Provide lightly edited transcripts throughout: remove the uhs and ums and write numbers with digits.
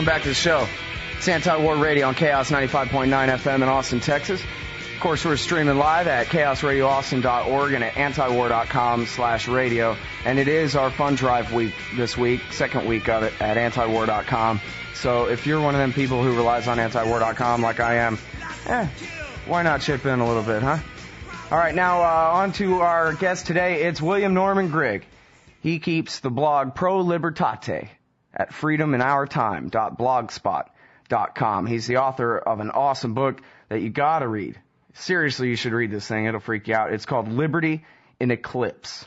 Welcome back to the show. It's Anti-War Radio on Chaos 95.9 FM in Austin, Texas. Of course, we're streaming live at chaosradioaustin.org and at antiwar.com/radio. And it is our fund drive week this week, second week of it at antiwar.com. So if you're one of them people who relies on antiwar.com like I am, why not chip in a little bit, huh? All right, now on to our guest today. It's William Norman Grigg. He keeps the blog Pro Libertate at freedominourtime.blogspot.com. He's the author of an awesome book that you gotta read. Seriously, you should read this thing. It'll freak you out. It's called Liberty in Eclipse.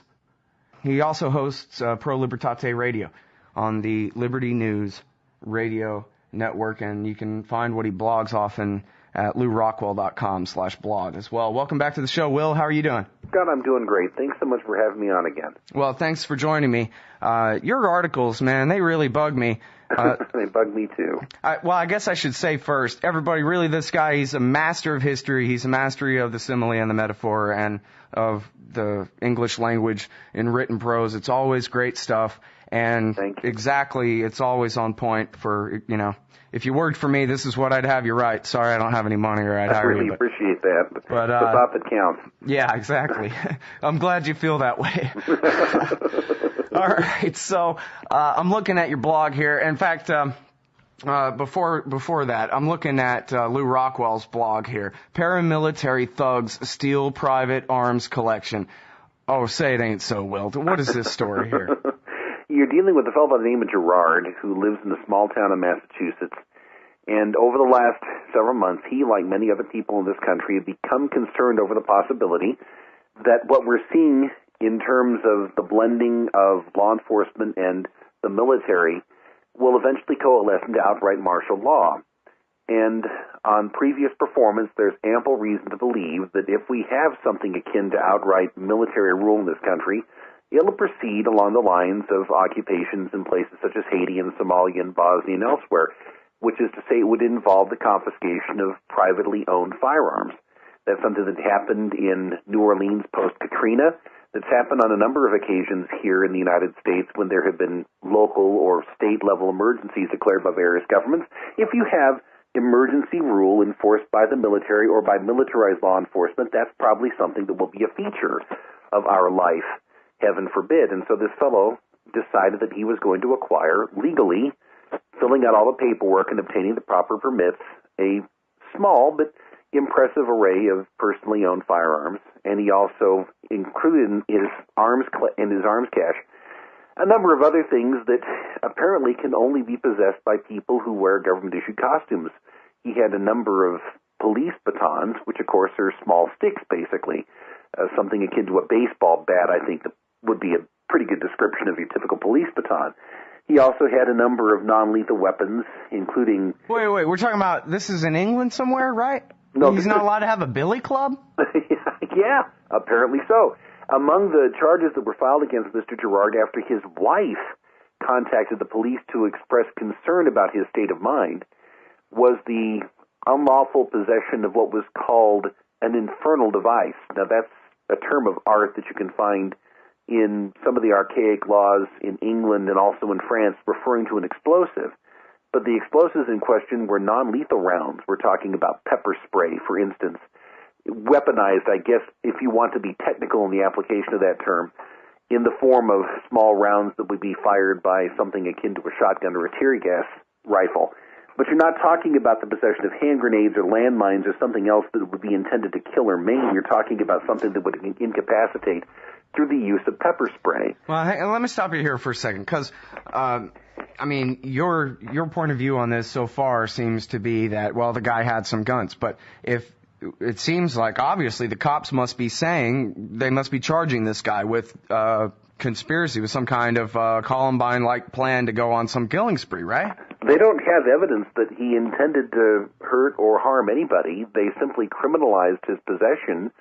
He also hosts Pro Libertate Radio on the Liberty News Radio Network, and you can find what he blogs often at LouRockwell.com/blog as well. Welcome back to the show, Will. How are you doing? God, I'm doing great. Thanks so much for having me on again. Well, thanks for joining me. Your articles, man, they really bug me. They bug me too. I guess I should say first, everybody, really, this guy, he's a master of history. He's a mastery of the simile and the metaphor and of the English language in written prose. It's always great stuff. And Thank you. Exactly, it's always on point for, you know, if you worked for me, this is what I'd have you write. Sorry, I don't have any money or I'd hire you. I really appreciate that. But the thought that counts. Yeah, exactly. I'm glad you feel that way. All right, so I'm looking at your blog here. In fact, before that, I'm looking at Lou Rockwell's blog here. Paramilitary thugs steal private arms collection. Oh, say it ain't so, Will. What is this story here? You're dealing with a fellow by the name of Gerard who lives in a small town in Massachusetts. And over the last several months, he, like many other people in this country, have become concerned over the possibility that what we're seeing in terms of the blending of law enforcement and the military will eventually coalesce into outright martial law. And on previous performance, there's ample reason to believe that if we have something akin to outright military rule in this country, it'll proceed along the lines of occupations in places such as Haiti and Somalia and Bosnia and elsewhere, which is to say it would involve the confiscation of privately owned firearms. That's something that happened in New Orleans post-Katrina. That's happened on a number of occasions here in the United States when there have been local or state-level emergencies declared by various governments. If you have emergency rule enforced by the military or by militarized law enforcement, that's probably something that will be a feature of our life, heaven forbid. And so this fellow decided that he was going to acquire legally, filling out all the paperwork and obtaining the proper permits, a small but impressive array of personally owned firearms, and he also included in his arms cache a number of other things that apparently can only be possessed by people who wear government-issued costumes. He had a number of police batons, which of course are small sticks, basically, something akin to a baseball bat. I think that would be a pretty good description of your typical police baton. He also had a number of non-lethal weapons, including... Wait, we're talking about, this is in England somewhere, right? No, he's not allowed to have a billy club? Yeah, apparently so. Among the charges that were filed against Mr. Gerard after his wife contacted the police to express concern about his state of mind was the unlawful possession of what was called an infernal device. Now, that's a term of art that you can find in some of the archaic laws in England and also in France referring to an explosive. But the explosives in question were non-lethal rounds. We're talking about pepper spray, for instance. Weaponized, I guess, if you want to be technical in the application of that term, in the form of small rounds that would be fired by something akin to a shotgun or a tear gas rifle. But you're not talking about the possession of hand grenades or landmines or something else that would be intended to kill or maim. You're talking about something that would incapacitate through the use of pepper spray. Well, let me stop you here for a second, because, I mean, your point of view on this so far seems to be that, well, the guy had some guns, but if it seems like, obviously, the cops must be saying, they must be charging this guy with conspiracy, with some kind of Columbine-like plan to go on some killing spree, right? They don't have evidence that he intended to hurt or harm anybody. They simply criminalized his possession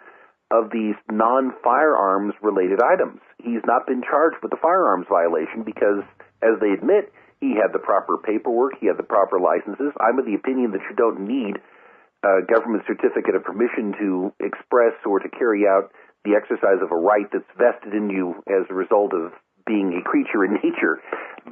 of these non-firearms related items. He's not been charged with a firearms violation because, as they admit, he had the proper paperwork, he had the proper licenses. I'm of the opinion that you don't need a government certificate of permission to express or to carry out the exercise of a right that's vested in you as a result of being a creature in nature.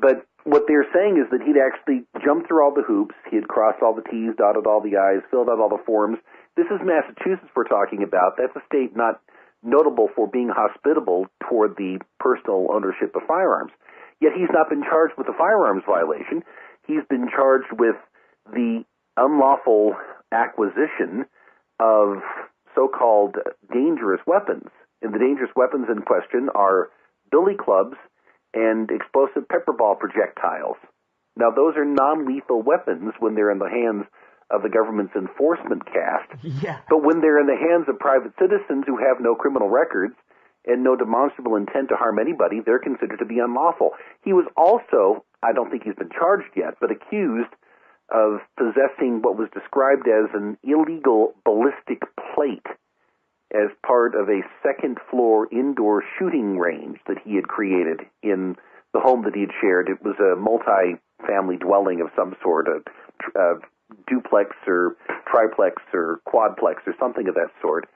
But what they're saying is that he'd actually jumped through all the hoops, he had crossed all the T's, dotted all the I's, filled out all the forms. This is Massachusetts we're talking about. That's a state not notable for being hospitable toward the personal ownership of firearms. Yet he's not been charged with a firearms violation. He's been charged with the unlawful acquisition of so-called dangerous weapons. And the dangerous weapons in question are billy clubs and explosive pepper ball projectiles. Now, those are non-lethal weapons when they're in the hands of the government's enforcement caste. Yeah. But when they're in the hands of private citizens who have no criminal records and no demonstrable intent to harm anybody, they're considered to be unlawful. He was also, I don't think he's been charged yet, but accused of possessing what was described as an illegal ballistic plate as part of a second-floor indoor shooting range that he had created in the home that he had shared. It was a multi-family dwelling of some sort, a duplex or triplex or quadplex or something of that sort.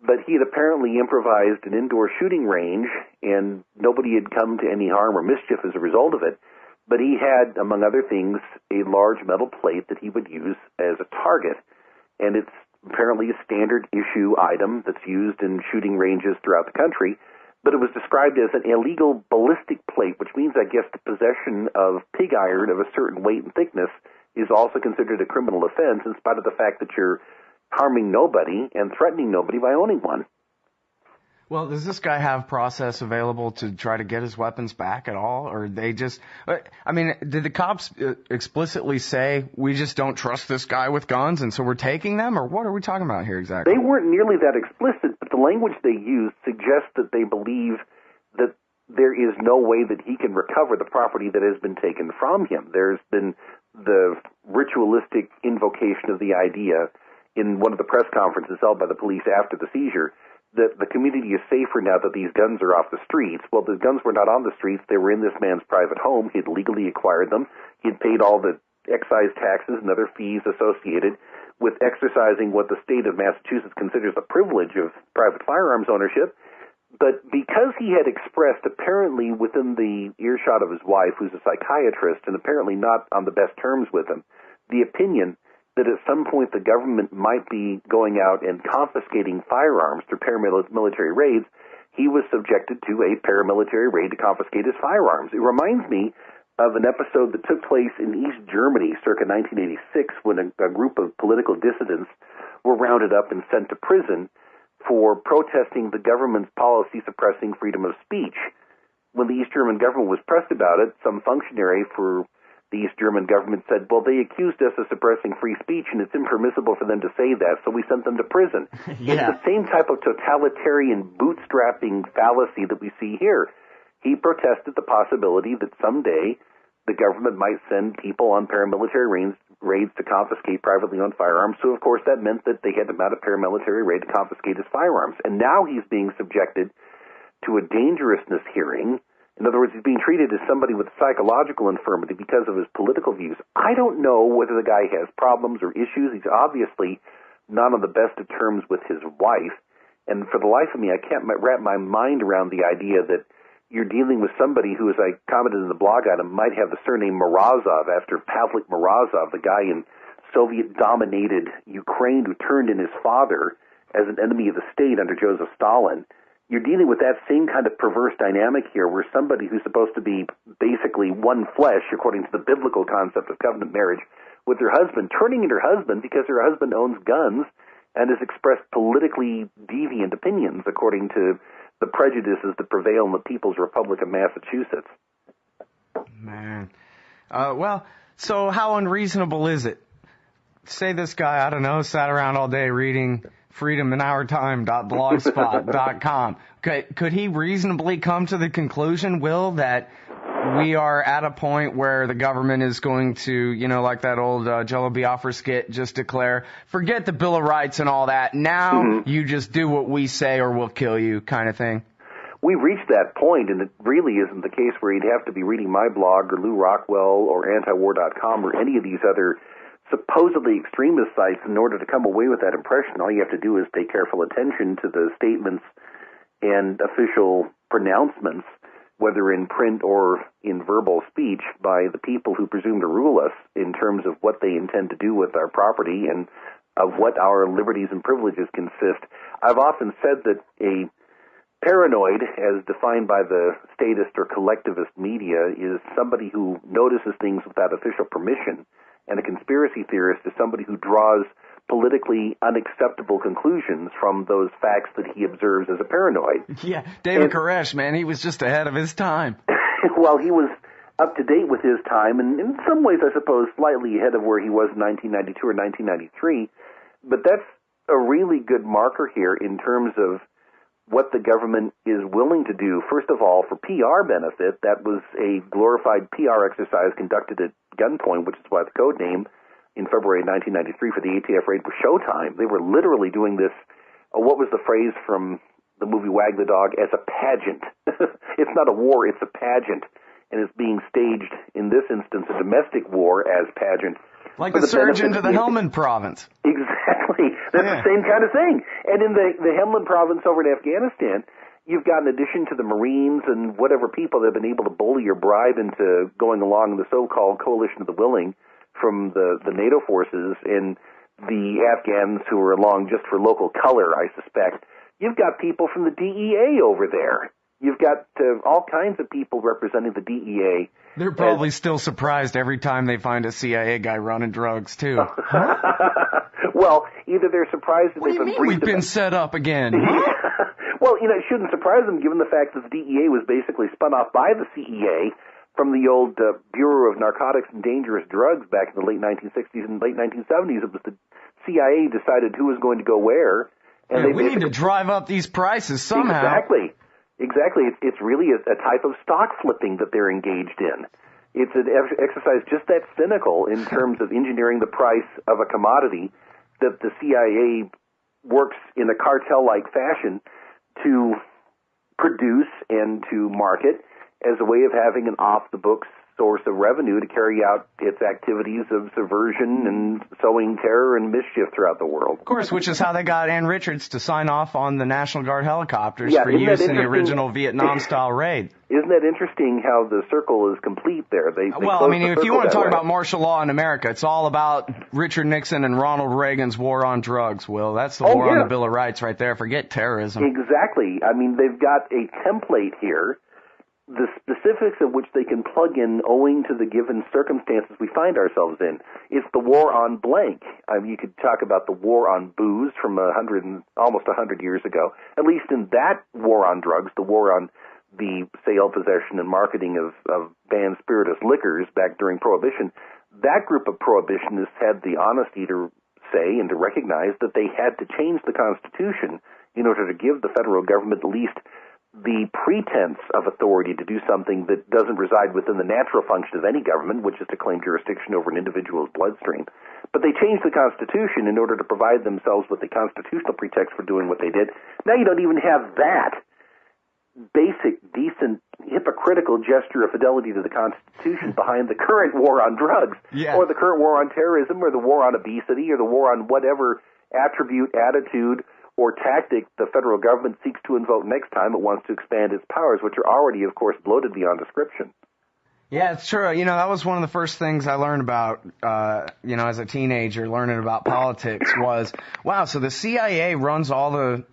But he had apparently improvised an indoor shooting range, and nobody had come to any harm or mischief as a result of it. But he had, among other things, a large metal plate that he would use as a target, and it's apparently a standard issue item that's used in shooting ranges throughout the country, but it was described as an illegal ballistic plate, which means, I guess, the possession of pig iron of a certain weight and thickness is also considered a criminal offense in spite of the fact that you're harming nobody and threatening nobody by owning one. Well, does this guy have process available to try to get his weapons back at all? Or they just, I mean, did the cops explicitly say, we just don't trust this guy with guns and so we're taking them? Or what are we talking about here exactly? They weren't nearly that explicit, but the language they used suggests that they believe that there is no way that he can recover the property that has been taken from him. There's been the ritualistic invocation of the idea in one of the press conferences held by the police after the seizure that the community is safer now that these guns are off the streets. Well, the guns were not on the streets. They were in this man's private home. He had legally acquired them. He had paid all the excise taxes and other fees associated with exercising what the state of Massachusetts considers a privilege of private firearms ownership. But because he had expressed, apparently within the earshot of his wife, who's a psychiatrist, and apparently not on the best terms with him, the opinion that at some point the government might be going out and confiscating firearms through paramilitary raids, he was subjected to a paramilitary raid to confiscate his firearms. It reminds me of an episode that took place in East Germany circa 1986 when a group of political dissidents were rounded up and sent to prison for protesting the government's policy suppressing freedom of speech. When the East German government was pressed about it, some functionary for the East German government said, well, they accused us of suppressing free speech, and it's impermissible for them to say that, so we sent them to prison. Yeah. It's the same type of totalitarian bootstrapping fallacy that we see here. He protested the possibility that someday the government might send people on paramilitary raids to confiscate privately owned firearms, so of course that meant that they had to mount a paramilitary raid to confiscate his firearms. And now he's being subjected to a dangerousness hearing. In other words, he's being treated as somebody with psychological infirmity because of his political views. I don't know whether the guy has problems or issues. He's obviously not on the best of terms with his wife. And for the life of me, I can't wrap my mind around the idea that you're dealing with somebody who, as I commented in the blog item, might have the surname Morozov after Pavlik Morozov, the guy in Soviet-dominated Ukraine who turned in his father as an enemy of the state under Joseph Stalin. You're dealing with that same kind of perverse dynamic here where somebody who's supposed to be basically one flesh, according to the biblical concept of covenant marriage, with her husband, turning into her husband because her husband owns guns and has expressed politically deviant opinions according to the prejudices that prevail in the People's Republic of Massachusetts. Man. Well, so how unreasonable is it? Say this guy, I don't know, sat around all day reading freedominourtime.blogspot.com. Could he reasonably come to the conclusion, Will, that we are at a point where the government is going to, you know, like that old Jello Biafra skit, just declare, forget the Bill of Rights and all that. Now you just do what we say or we'll kill you kind of thing? We've reached that point, and it really isn't the case where you'd have to be reading my blog or Lou Rockwell or antiwar.com or any of these other supposedly extremist sites in order to come away with that impression. All you have to do is pay careful attention to the statements and official pronouncements whether in print or in verbal speech, by the people who presume to rule us in terms of what they intend to do with our property and of what our liberties and privileges consist. I've often said that a paranoid, as defined by the statist or collectivist media, is somebody who notices things without official permission, and a conspiracy theorist is somebody who draws politically unacceptable conclusions from those facts that he observes as a paranoid. Yeah, David Koresh, man, he was just ahead of his time. Well, he was up to date with his time, and in some ways, I suppose, slightly ahead of where he was in 1992 or 1993. But that's a really good marker here in terms of what the government is willing to do. First of all, for PR benefit, that was a glorified PR exercise conducted at gunpoint, which is why the code name in February 1993 for the ATF raid was Showtime. They were literally doing this, what was the phrase from the movie Wag the Dog, as a pageant. It's not a war, it's a pageant. And it's being staged, in this instance, a domestic war as pageant. Like the surge into the Helmand province. Exactly. That's the same kind of thing. And in the Helmand province over in Afghanistan, you've got, in addition to the Marines and whatever people that have been able to bully or bribe into going along the so-called coalition of the willing from the NATO forces, and the Afghans who are along just for local color, I suspect, you've got people from the DEA over there. You've got all kinds of people representing the DEA. They're probably still surprised every time they find a CIA guy running drugs, too. Well, either they're surprised that they've been briefed. We've been set up again. Well, it shouldn't surprise them, given the fact that the DEA was basically spun off by the CEA from the old Bureau of Narcotics and Dangerous Drugs back in the late 1960s and late 1970s. It was the CIA decided who was going to go where. And we need to drive up these prices somehow. Exactly. It's really a type of stock flipping that they're engaged in. It's an exercise just that cynical in terms of engineering the price of a commodity that the CIA works in a cartel-like fashion to produce and to market as a way of having an off-the-books source of revenue to carry out its activities of subversion and sowing terror and mischief throughout the world. Of course, which is how they got Ann Richards to sign off on the National Guard helicopters for use in the original Vietnam-style raid. Isn't that interesting how the circle is complete there? They well, I mean, if you want to talk about martial law in America, it's all about Richard Nixon and Ronald Reagan's war on drugs, Will. That's the war on the Bill of Rights right there. Forget terrorism. Exactly. I mean, they've got a template here, the specifics of which they can plug in owing to the given circumstances we find ourselves in. It's the war on blank. I mean, you could talk about the war on booze from almost 100 years ago. At least in that war on drugs, the war on the sale, possession, and marketing of banned spirituous liquors back during Prohibition, that group of prohibitionists had the honesty to say and to recognize that they had to change the Constitution in order to give the federal government at least the pretense of authority to do something that doesn't reside within the natural function of any government, which is to claim jurisdiction over an individual's bloodstream. But they changed the Constitution in order to provide themselves with a constitutional pretext for doing what they did. Now you don't even have that basic, decent, hypocritical gesture of fidelity to the Constitution behind the current war on drugs, or the current war on terrorism, or the war on obesity, or the war on whatever attribute, attitude, or tactic the federal government seeks to invoke next time it wants to expand its powers, which are already, of course, bloated beyond description. Yeah, it's true. You know, that was one of the first things I learned about, as a teenager, learning about politics was, wow, so the CIA runs all the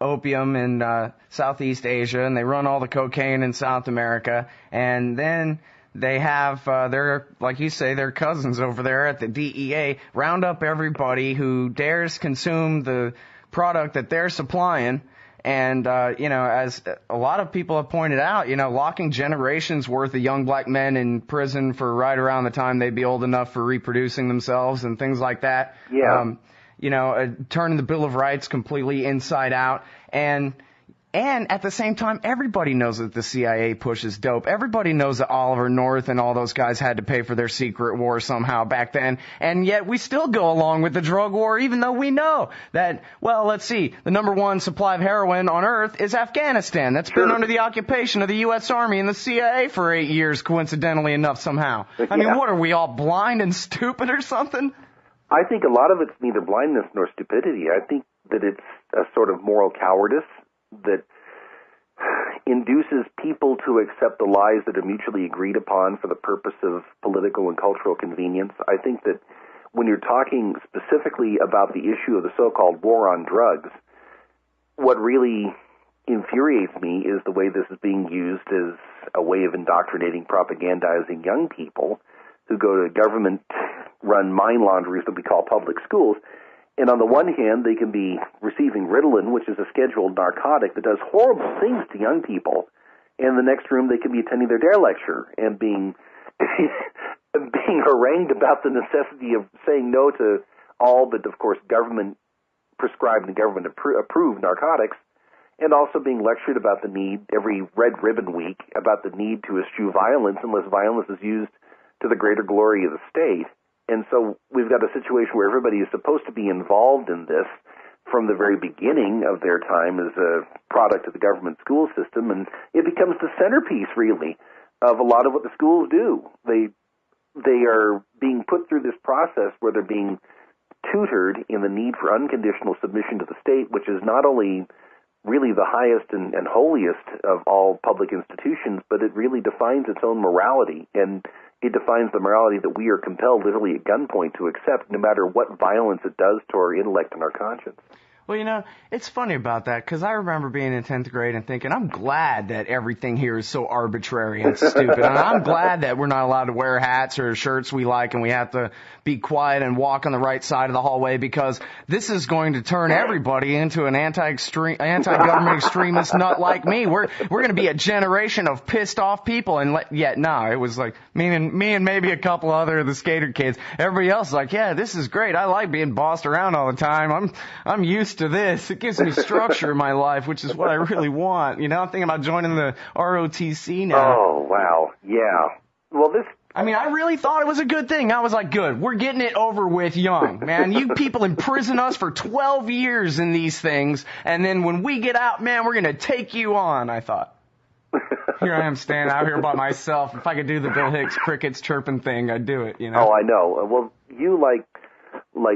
opium in Southeast Asia, and they run all the cocaine in South America, and then they have their, like you say, their cousins over there at the DEA round up everybody who dares consume the product that they're supplying. And, as a lot of people have pointed out, locking generations worth of young black men in prison for right around the time they'd be old enough for reproducing themselves and things like that. Yeah. Turning the Bill of Rights completely inside out. And at the same time, everybody knows that the CIA pushes dope. Everybody knows that Oliver North and all those guys had to pay for their secret war somehow back then. And yet we still go along with the drug war, even though we know that, well, let's see, the number one supply of heroin on Earth is Afghanistan. That's been under the occupation of the U.S. Army and the CIA for 8 years, coincidentally enough, somehow. I mean, what, are we all blind and stupid or something? I think a lot of it's neither blindness nor stupidity. I think that it's a sort of moral cowardice that induces people to accept the lies that are mutually agreed upon for the purpose of political and cultural convenience. I think that when you're talking specifically about the issue of the so-called war on drugs, what really infuriates me is the way this is being used as a way of indoctrinating, propagandizing young people who go to government-run mind laundries that we call public schools. And on the one hand, they can be receiving Ritalin, which is a scheduled narcotic that does horrible things to young people. And in the next room, they can be attending their DARE lecture and being harangued about the necessity of saying no to all but, of course, government-prescribed and government-approved narcotics, and also being lectured about the need, every Red Ribbon Week, about the need to eschew violence unless violence is used to the greater glory of the state. And so we've got a situation where everybody is supposed to be involved in this from the very beginning of their time as a product of the government school system, and it becomes the centerpiece, really, of a lot of what the schools do. They are being put through this process where they're being tutored in the need for unconditional submission to the state, which is not only really the highest and holiest of all public institutions, but it really defines its own morality, and it defines the morality that we are compelled literally at gunpoint to accept, no matter what violence it does to our intellect and our conscience. Well, you know, it's funny about that, because I remember being in 10th grade and thinking, I'm glad that everything here is so arbitrary and stupid. And I'm glad that we're not allowed to wear hats or shirts we like, and we have to be quiet and walk on the right side of the hallway, because this is going to turn everybody into an anti-government extremist nut like me. We're going to be a generation of pissed off people. And yet, no, it was like me and maybe a couple other of the skater kids. Everybody else is like, yeah, this is great. I like being bossed around all the time. I'm used to this. It gives me structure in my life, which is what I really want. You know, I'm thinking about joining the ROTC now. Oh, wow. Yeah. Well, I mean, I really thought it was a good thing. I was like, good, we're getting it over with young, man. You people imprison us for 12 years in these things, and then when we get out, man, we're going to take you on, I thought. Here I am standing out here by myself. If I could do the Bill Hicks crickets chirping thing, I'd do it, you know? Oh, I know. Well, you like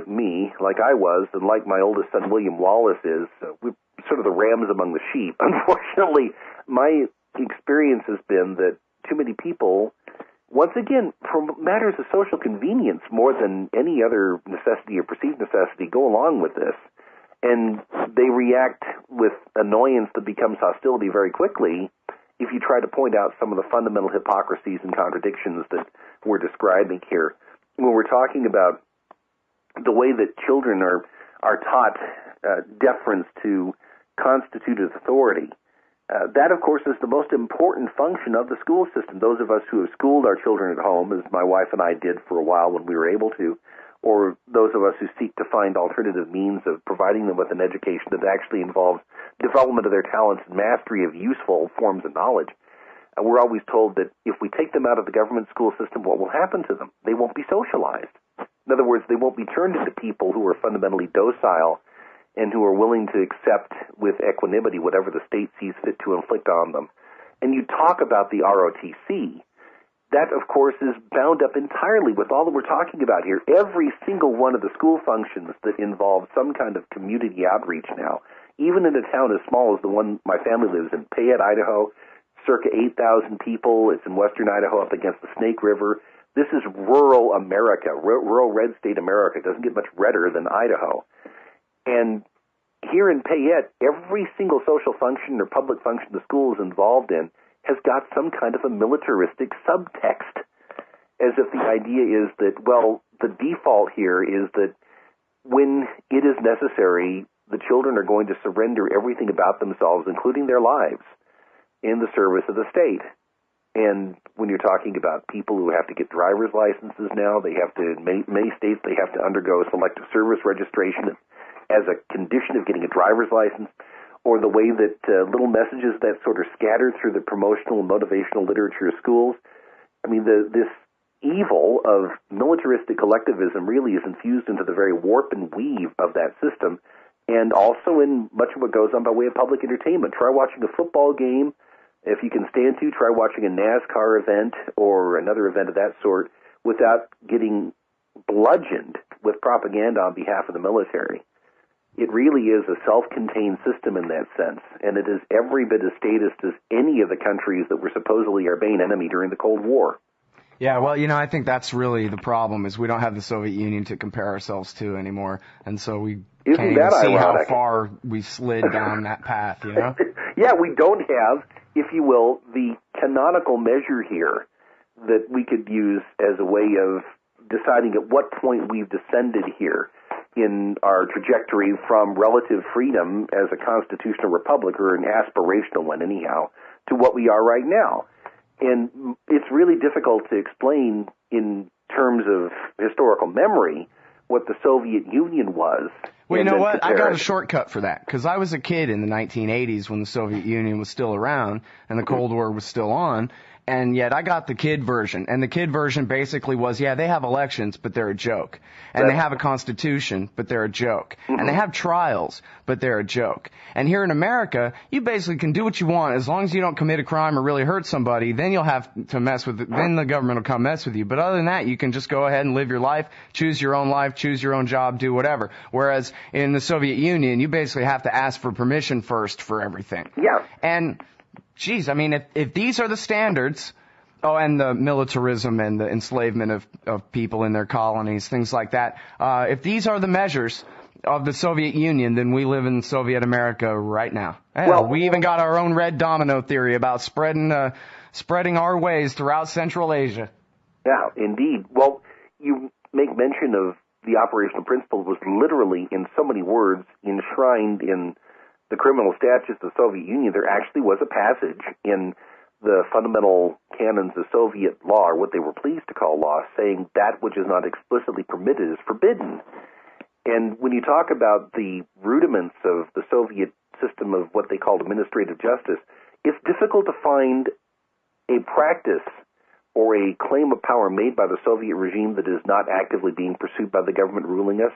me, like I was, and like my oldest son, William Wallace, is, we're sort of the rams among the sheep. Unfortunately, my experience has been that too many people, once again, for matters of social convenience more than any other necessity or perceived necessity, go along with this. And they react with annoyance that becomes hostility very quickly if you try to point out some of the fundamental hypocrisies and contradictions that we're describing here. When we're talking about the way that children are taught deference to constituted authority, that, of course, is the most important function of the school system. Those of us who have schooled our children at home, as my wife and I did for a while when we were able to, or those of us who seek to find alternative means of providing them with an education that actually involves development of their talents and mastery of useful forms of knowledge, we're always told that if we take them out of the government school system, what will happen to them? They won't be socialized. In other words, they won't be turned into people who are fundamentally docile and who are willing to accept with equanimity whatever the state sees fit to inflict on them. And you talk about the ROTC. That, of course, is bound up entirely with all that we're talking about here. Every single one of the school functions that involve some kind of community outreach now, even in a town as small as the one my family lives in, Payette, Idaho, circa 8,000 people. It's in western Idaho up against the Snake River. This is rural America, rural red state America. It doesn't get much redder than Idaho. And here in Payette, every single social function or public function the school is involved in has got some kind of a militaristic subtext, as if the idea is that, well, the default here is that when it is necessary, the children are going to surrender everything about themselves, including their lives, in the service of the state. And when you're talking about people who have to get driver's licenses now, they have to, in many states, they have to undergo selective service registration as a condition of getting a driver's license, or the way that little messages that sort of scattered through the promotional and motivational literature of schools. I mean, this evil of militaristic collectivism really is infused into the very warp and weave of that system, and also in much of what goes on by way of public entertainment. Try watching a football game. If you can stand to, try watching a NASCAR event or another event of that sort without getting bludgeoned with propaganda on behalf of the military. It really is a self-contained system in that sense, and it is every bit as statist as any of the countries that were supposedly our main enemy during the Cold War. Yeah, well, I think that's really the problem, is we don't have the Soviet Union to compare ourselves to anymore, and so we can't even see how far we slid down that path, Yeah, we don't have, if you will, the canonical measure here that we could use as a way of deciding at what point we've descended here in our trajectory from relative freedom as a constitutional republic, or an aspirational one anyhow, to what we are right now. And it's really difficult to explain in terms of historical memory what the Soviet Union was. Well, you know what? I got a shortcut for that, because I was a kid in the 1980s when the Soviet Union was still around and the Cold War was still on, and yet I got the kid version. And the kid version basically was, yeah, they have elections, but they're a joke. And they have a constitution, but they're a joke. Mm-hmm. And they have trials, but they're a joke. And here in America, you basically can do what you want as long as you don't commit a crime or really hurt somebody. Then you'll have to mess with it. Then the government will come mess with you. But other than that, you can just go ahead and live your life, choose your own job, do whatever. Whereas in the Soviet Union, you basically have to ask for permission first for everything. Yeah. And geez, I mean, if these are the standards, and the militarism and the enslavement of people in their colonies, things like that, if these are the measures of the Soviet Union, then we live in Soviet America right now. Well, we even got our own red domino theory about spreading our ways throughout Central Asia. Yeah, indeed. Well, you make mention of the operational principle was literally, in so many words, enshrined in the criminal statutes of the Soviet Union. There actually was a passage in the fundamental canons of Soviet law, or what they were pleased to call law, saying that which is not explicitly permitted is forbidden. And when you talk about the rudiments of the Soviet system of what they called administrative justice, it's difficult to find a practice or a claim of power made by the Soviet regime that is not actively being pursued by the government ruling us.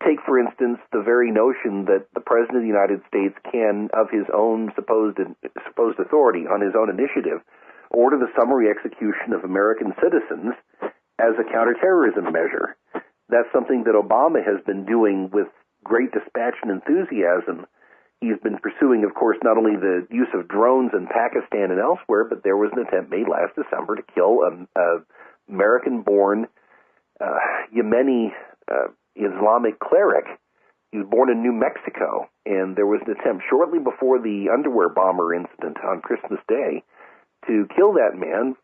Take, for instance, the very notion that the President of the United States can, of his own supposed authority, on his own initiative, order the summary execution of American citizens as a counterterrorism measure. That's something that Obama has been doing with great dispatch and enthusiasm. He's been pursuing, of course, not only the use of drones in Pakistan and elsewhere, but there was an attempt made last December to kill an American-born Yemeni Islamic cleric. He was born in New Mexico, and there was an attempt shortly before the underwear bomber incident on Christmas Day to kill that man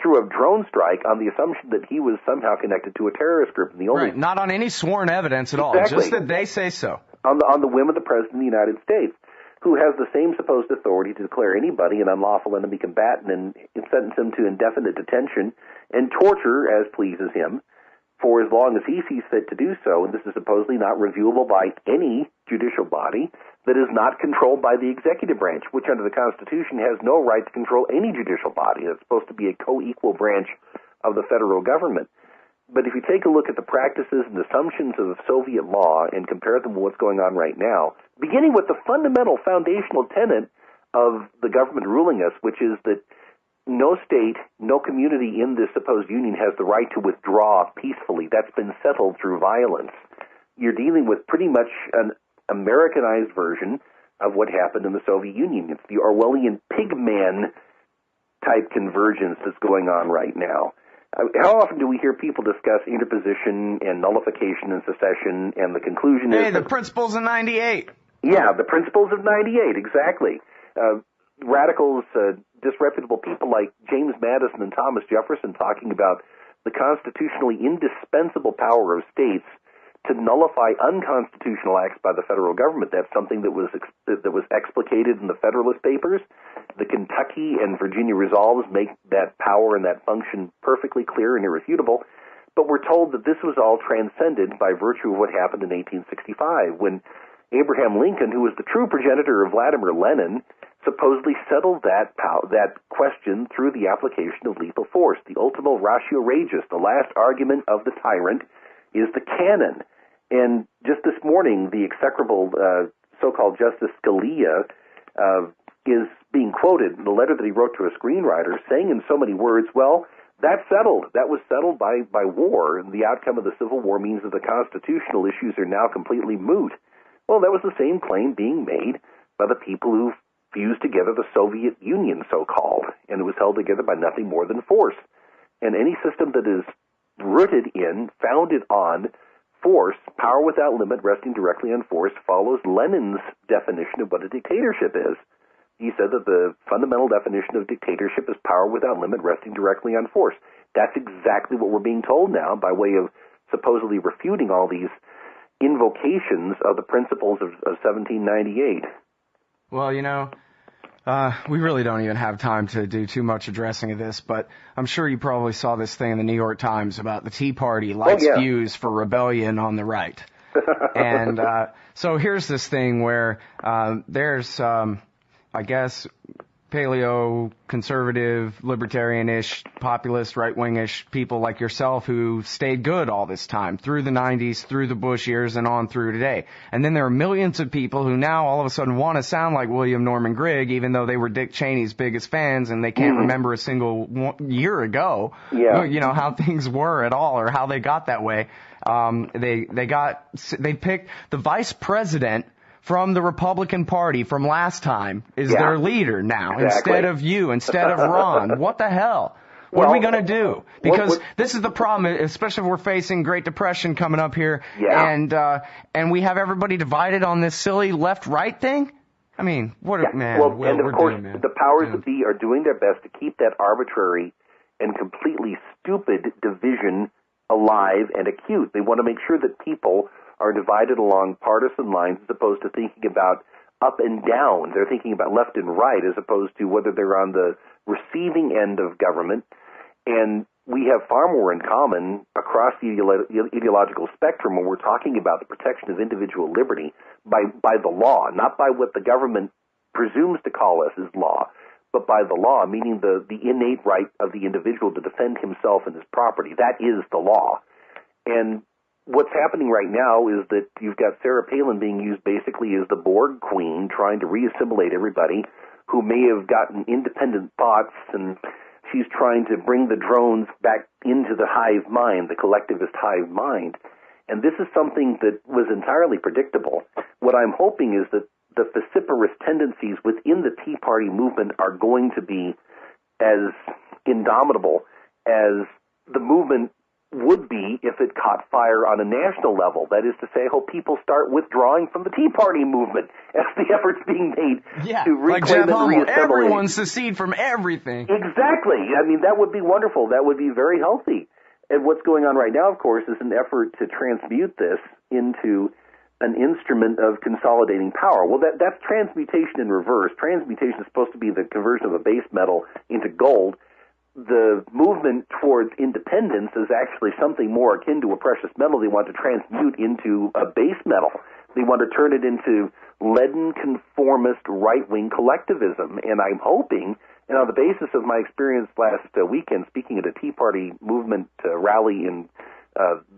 through a drone strike on the assumption that he was somehow connected to a terrorist group. And the only not on any sworn evidence at all, just that they say so. On the whim of the President of the United States, who has the same supposed authority to declare anybody an unlawful enemy combatant and sentence him to indefinite detention and torture as pleases him for as long as he sees fit to do so. And this is supposedly not reviewable by any judicial body that is not controlled by the executive branch, which under the Constitution has no right to control any judicial body. It's supposed to be a co-equal branch of the federal government. But if you take a look at the practices and assumptions of Soviet law and compare them with what's going on right now, beginning with the fundamental foundational tenet of the government ruling us, which is that no state, no community in this supposed union has the right to withdraw peacefully. That's been settled through violence. You're dealing with pretty much an Americanized version of what happened in the Soviet Union. It's the Orwellian pigman type convergence that's going on right now. How often do we hear people discuss interposition and nullification and secession, and the conclusion is... Hey, the principles of 98. Yeah, the principles of 98, exactly. Radicals, disreputable people like James Madison and Thomas Jefferson talking about the constitutionally indispensable power of states to nullify unconstitutional acts by the federal government. That's something that was explicated in the Federalist Papers. The Kentucky and Virginia resolves make that power and that function perfectly clear and irrefutable. But we're told that this was all transcended by virtue of what happened in 1865, when Abraham Lincoln, who was the true progenitor of Vladimir Lenin, supposedly settled that question through the application of lethal force. The ultima ratio regis, the last argument of the tyrant, is the canon. And just this morning, the execrable so-called Justice Scalia is being quoted in the letter that he wrote to a screenwriter, saying in so many words, well, That's settled. That was settled by war, and the outcome of the Civil War means that the constitutional issues are now completely moot. Well, that was the same claim being made by the people who fused together the Soviet Union, so-called, and it was held together by nothing more than force. And any system that is rooted in, founded on force, power without limit, resting directly on force, follows Lenin's definition of what a dictatorship is. He said that the fundamental definition of dictatorship is power without limit, resting directly on force. That's exactly what we're being told now by way of supposedly refuting all these invocations of the principles of 1798. Well, we really don't even have time to do too much addressing of this, but I'm sure you probably saw this thing in the New York Times about the Tea Party lights fuse for rebellion on the right. And so here's this thing where there's, I guess, paleo, conservative, libertarian-ish, populist, right-wing-ish people like yourself who stayed good all this time, through the 90s, through the Bush years, and on through today. And then there are millions of people who now all of a sudden want to sound like William Norman Grigg, even though they were Dick Cheney's biggest fans, and they can't remember a single year ago, how things were at all or how they got that way. They picked the vice president from the Republican Party from last time is their leader now, instead of you, instead of Ron. What the hell? What are we going to do? Because this is the problem, especially if we're facing Great Depression coming up here, and we have everybody divided on this silly left-right thing? I mean, man? Well, and of course, the powers that be are doing their best to keep that arbitrary and completely stupid division alive and acute. They want to make sure that people are divided along partisan lines as opposed to thinking about up and down. They're thinking about left and right as opposed to whether they're on the receiving end of government. And we have far more in common across the ideological spectrum when we're talking about the protection of individual liberty by the law, not by what the government presumes to call us as law, but by the law, meaning the innate right of the individual to defend himself and his property. That is the law. And what's happening right now is that you've got Sarah Palin being used basically as the Borg queen, trying to reassimilate everybody who may have gotten independent thoughts, and she's trying to bring the drones back into the hive mind, the collectivist hive mind. And this is something that was entirely predictable. What I'm hoping is that the vociferous tendencies within the Tea Party movement are going to be as indomitable as the movement would be if it caught fire on a national level. That is to say, I hope people start withdrawing from the Tea Party movement as the efforts being made to reclaim and reassemble. Everyone secede from everything. Exactly. I mean, that would be wonderful. That would be very healthy. And what's going on right now, of course, is an effort to transmute this into an instrument of consolidating power. Well, that's transmutation in reverse. Transmutation is supposed to be the conversion of a base metal into gold. The movement towards independence is actually something more akin to a precious metal they want to transmute into a base metal. They want to turn it into leaden conformist right-wing collectivism. And I'm hoping, and on the basis of my experience last weekend speaking at a Tea Party movement rally in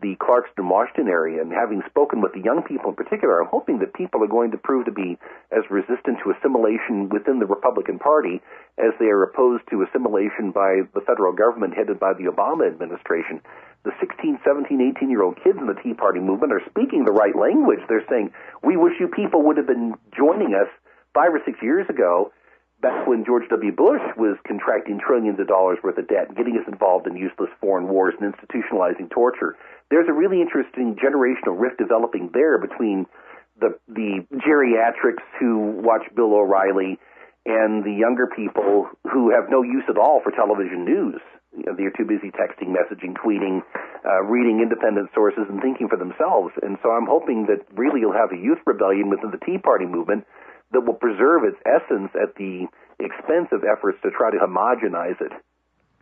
the Clarkston, Washington area, and having spoken with the young people in particular, I'm hoping that people are going to prove to be as resistant to assimilation within the Republican Party as they are opposed to assimilation by the federal government headed by the Obama administration. The 16, 17, 18-year-old kids in the Tea Party movement are speaking the right language. They're saying, we wish you people would have been joining us 5 or 6 years ago, back when George W. Bush was contracting trillions of dollars worth of debt, getting us involved in useless foreign wars and institutionalizing torture. There's a really interesting generational rift developing there between the geriatrics who watch Bill O'Reilly and the younger people who have no use at all for television news. You know, they're too busy texting, messaging, tweeting, reading independent sources, and thinking for themselves. And so I'm hoping that really you'll have a youth rebellion within the Tea Party movement that will preserve its essence at the expense of efforts to try to homogenize it.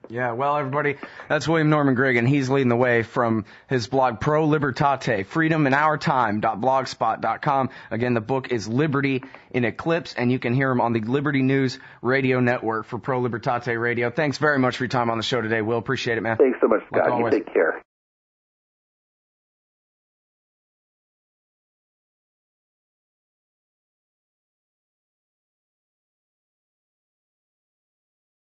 Yeah, well, everybody, that's William Norman Grigg, and he's leading the way from his blog Pro Libertate, freedominourtime.blogspot.com. Again, the book is Liberty in Eclipse, and you can hear him on the Liberty News Radio Network for Pro Libertate Radio. Thanks very much for your time on the show today, Will. Appreciate it, man. Thanks so much, Scott. You take care.